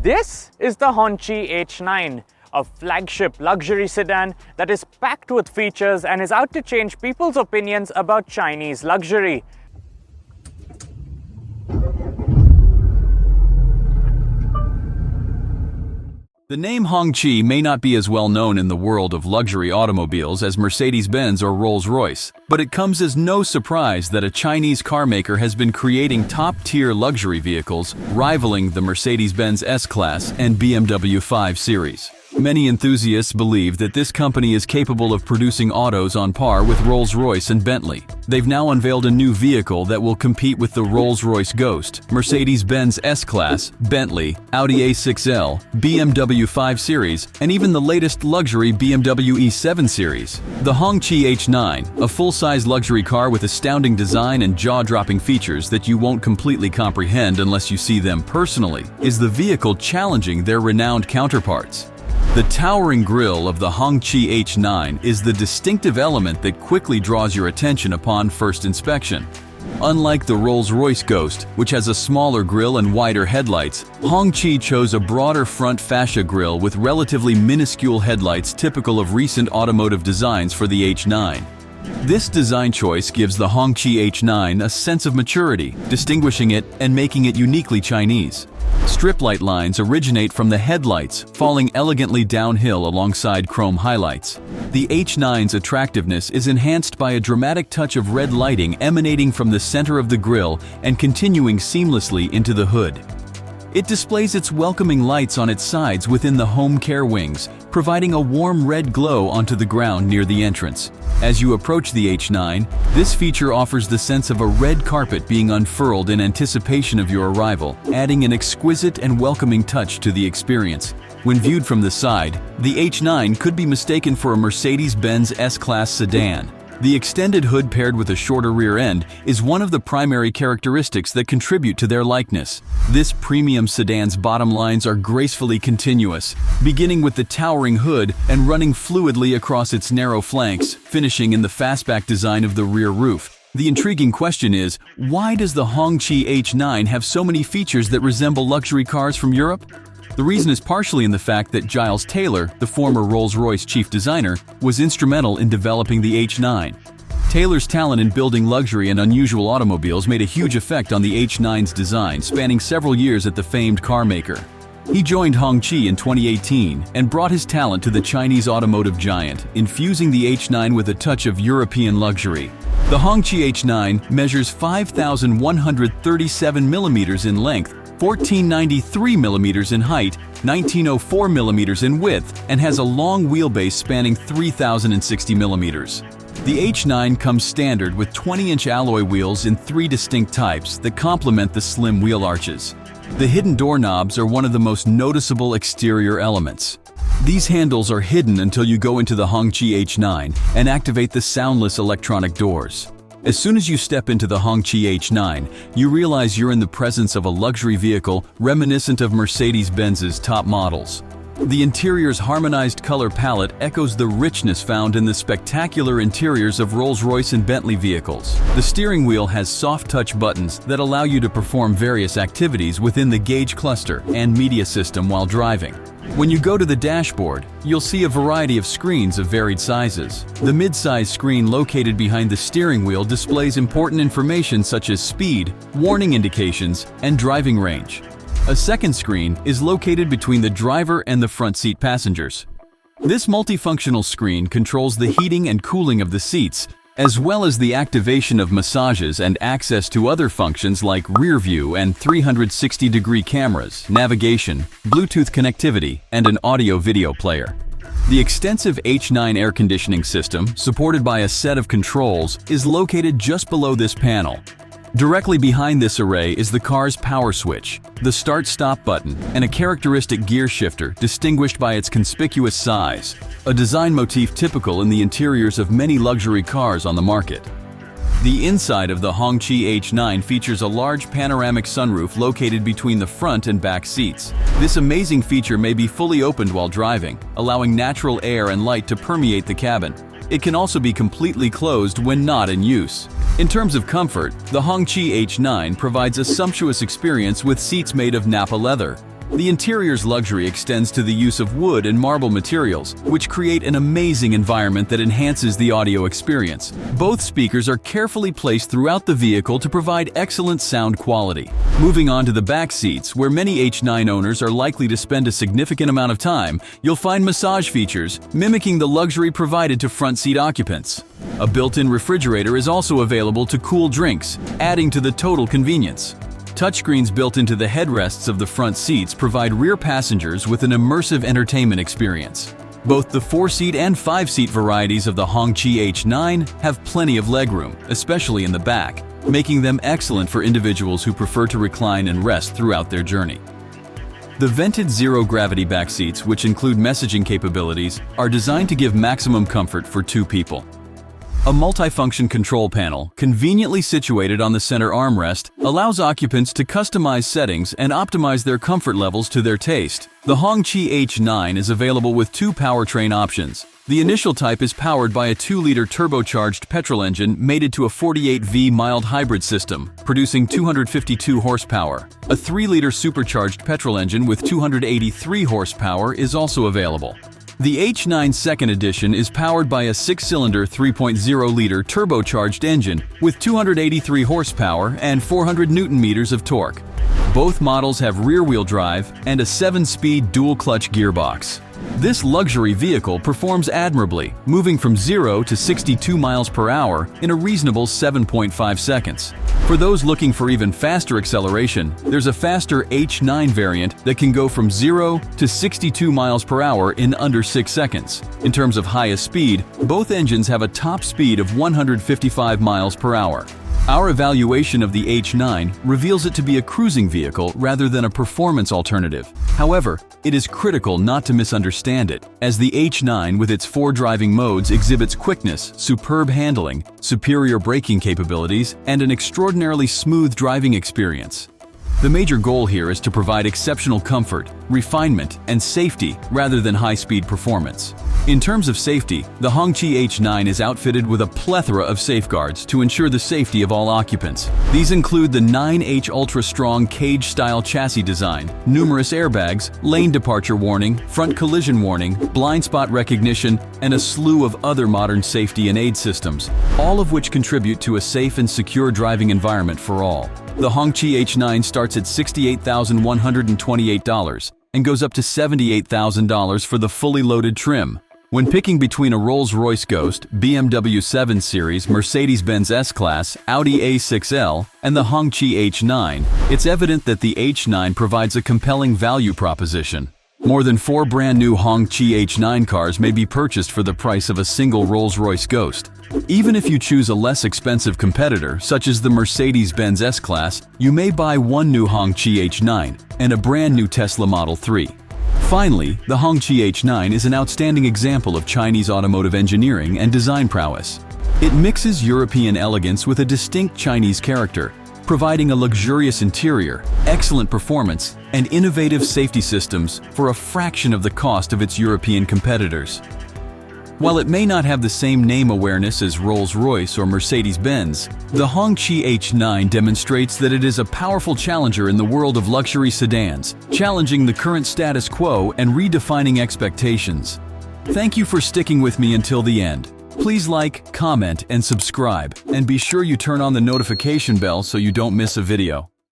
This is the Hongqi H9, a flagship luxury sedan that is packed with features and is out to change people's opinions about Chinese luxury. The name Hongqi may not be as well known in the world of luxury automobiles as Mercedes-Benz or Rolls-Royce, but it comes as no surprise that a Chinese carmaker has been creating top-tier luxury vehicles rivaling the Mercedes-Benz S-Class and BMW E7 Series. Many enthusiasts believe that this company is capable of producing autos on par with Rolls-Royce and Bentley. They've now unveiled a new vehicle that will compete with the Rolls-Royce Ghost, Mercedes-Benz S-Class, Bentley, Audi A6L, BMW E7 Series, and even the latest luxury BMW E7 Series. The Hongqi H9, a full-size luxury car with astounding design and jaw-dropping features that you won't completely comprehend unless you see them personally, is the vehicle challenging their renowned counterparts. The towering grille of the Hongqi H9 is the distinctive element that quickly draws your attention upon first inspection. Unlike the Rolls-Royce Ghost, which has a smaller grille and wider headlights, Hongqi chose a broader front fascia grille with relatively minuscule headlights typical of recent automotive designs for the H9. This design choice gives the Hongqi H9 a sense of maturity, distinguishing it and making it uniquely Chinese. Strip light lines originate from the headlights, falling elegantly downhill alongside chrome highlights. The H9's attractiveness is enhanced by a dramatic touch of red lighting emanating from the center of the grille and continuing seamlessly into the hood. It displays its welcoming lights on its sides within the home care wings, providing a warm red glow onto the ground near the entrance. As you approach the H9, this feature offers the sense of a red carpet being unfurled in anticipation of your arrival, adding an exquisite and welcoming touch to the experience. When viewed from the side, the H9 could be mistaken for a Mercedes-Benz S-Class sedan. The extended hood paired with a shorter rear end is one of the primary characteristics that contribute to their likeness. This premium sedan's bottom lines are gracefully continuous, beginning with the towering hood and running fluidly across its narrow flanks, finishing in the fastback design of the rear roof. The intriguing question is, why does the Hongqi H9 have so many features that resemble luxury cars from Europe? The reason is partially in the fact that Giles Taylor, the former Rolls-Royce chief designer, was instrumental in developing the H9. Taylor's talent in building luxury and unusual automobiles made a huge effect on the H9's design, spanning several years at the famed car maker. He joined Hongqi in 2018 and brought his talent to the Chinese automotive giant, infusing the H9 with a touch of European luxury. The Hongqi H9 measures 5,137 millimeters in length, 1493 millimeters in height, 1904 millimeters in width, and has a long wheelbase spanning 3,060 millimeters. The H9 comes standard with 20-inch alloy wheels in 3 distinct types that complement the slim wheel arches. The hidden doorknobs are one of the most noticeable exterior elements. These handles are hidden until you go into the Hongqi H9 and activate the soundless electronic doors. As soon as you step into the Hongqi H9, you realize you're in the presence of a luxury vehicle reminiscent of Mercedes-Benz's top models. The interior's harmonized color palette echoes the richness found in the spectacular interiors of Rolls-Royce and Bentley vehicles. The steering wheel has soft-touch buttons that allow you to perform various activities within the gauge cluster and media system while driving. When you go to the dashboard, you'll see a variety of screens of varied sizes. The mid-size screen located behind the steering wheel displays important information such as speed, warning indications, and driving range. A second screen is located between the driver and the front seat passengers. This multifunctional screen controls the heating and cooling of the seats, as well as the activation of massages and access to other functions like rear view and 360-degree cameras, navigation, Bluetooth connectivity, and an audio-video player. The extensive H9 air conditioning system, supported by a set of controls, is located just below this panel. Directly behind this array is the car's power switch, the start-stop button, and a characteristic gear shifter distinguished by its conspicuous size, a design motif typical in the interiors of many luxury cars on the market. The inside of the Hongqi H9 features a large panoramic sunroof located between the front and back seats. This amazing feature may be fully opened while driving, allowing natural air and light to permeate the cabin. It can also be completely closed when not in use. In terms of comfort, the Hongqi H9 provides a sumptuous experience with seats made of Napa leather. The interior's luxury extends to the use of wood and marble materials, which create an amazing environment that enhances the audio experience. Both speakers are carefully placed throughout the vehicle to provide excellent sound quality. Moving on to the back seats, where many H9 owners are likely to spend a significant amount of time, you'll find massage features, mimicking the luxury provided to front seat occupants. A built-in refrigerator is also available to cool drinks, adding to the total convenience. Touchscreens built into the headrests of the front seats provide rear passengers with an immersive entertainment experience. Both the 4-seat and 5-seat varieties of the Hongqi H9 have plenty of legroom, especially in the back, making them excellent for individuals who prefer to recline and rest throughout their journey. The vented zero-gravity back seats, which include messaging capabilities, are designed to give maximum comfort for 2 people. A multifunction control panel, conveniently situated on the center armrest, allows occupants to customize settings and optimize their comfort levels to their taste. The Hongqi H9 is available with 2 powertrain options. The initial type is powered by a 2-liter turbocharged petrol engine mated to a 48V mild hybrid system, producing 252 horsepower. A 3-liter supercharged petrol engine with 283 horsepower is also available. The H9 Second Edition is powered by a 6-cylinder 3.0-liter turbocharged engine with 283 horsepower and 400 Newton-meters of torque. Both models have rear-wheel drive and a 7-speed dual-clutch gearbox. This luxury vehicle performs admirably, moving from 0 to 62 miles per hour in a reasonable 7.5 seconds. For those looking for even faster acceleration, there's a faster H9 variant that can go from 0 to 62 miles per hour in under 6 seconds. In terms of highest speed, both engines have a top speed of 155 miles per hour. Our evaluation of the H9 reveals it to be a cruising vehicle rather than a performance alternative. However, it is critical not to misunderstand it, as the H9 with its 4 driving modes exhibits quickness, superb handling, superior braking capabilities, and an extraordinarily smooth driving experience. The major goal here is to provide exceptional comfort, refinement, and safety rather than high-speed performance. In terms of safety, the Hongqi H9 is outfitted with a plethora of safeguards to ensure the safety of all occupants. These include the 9H ultra-strong cage-style chassis design, numerous airbags, lane departure warning, front collision warning, blind spot recognition, and a slew of other modern safety and aid systems, all of which contribute to a safe and secure driving environment for all. The Hongqi H9 starts at $68,128 and goes up to $78,000 for the fully loaded trim. When picking between a Rolls-Royce Ghost, BMW E7 Series, Mercedes-Benz S-Class, Audi A6L, and the Hongqi H9, it's evident that the H9 provides a compelling value proposition. More than 4 brand new Hongqi H9 cars may be purchased for the price of a single Rolls-Royce Ghost. Even if you choose a less expensive competitor, such as the Mercedes-Benz S-Class, you may buy one new Hongqi H9 and a brand new Tesla Model 3. Finally, the Hongqi H9 is an outstanding example of Chinese automotive engineering and design prowess. It mixes European elegance with a distinct Chinese character, providing a luxurious interior, excellent performance, and innovative safety systems for a fraction of the cost of its European competitors. While it may not have the same name awareness as Rolls-Royce or Mercedes-Benz, the Hongqi H9 demonstrates that it is a powerful challenger in the world of luxury sedans, challenging the current status quo and redefining expectations. Thank you for sticking with me until the end. Please like, comment, and subscribe, and be sure you turn on the notification bell so you don't miss a video.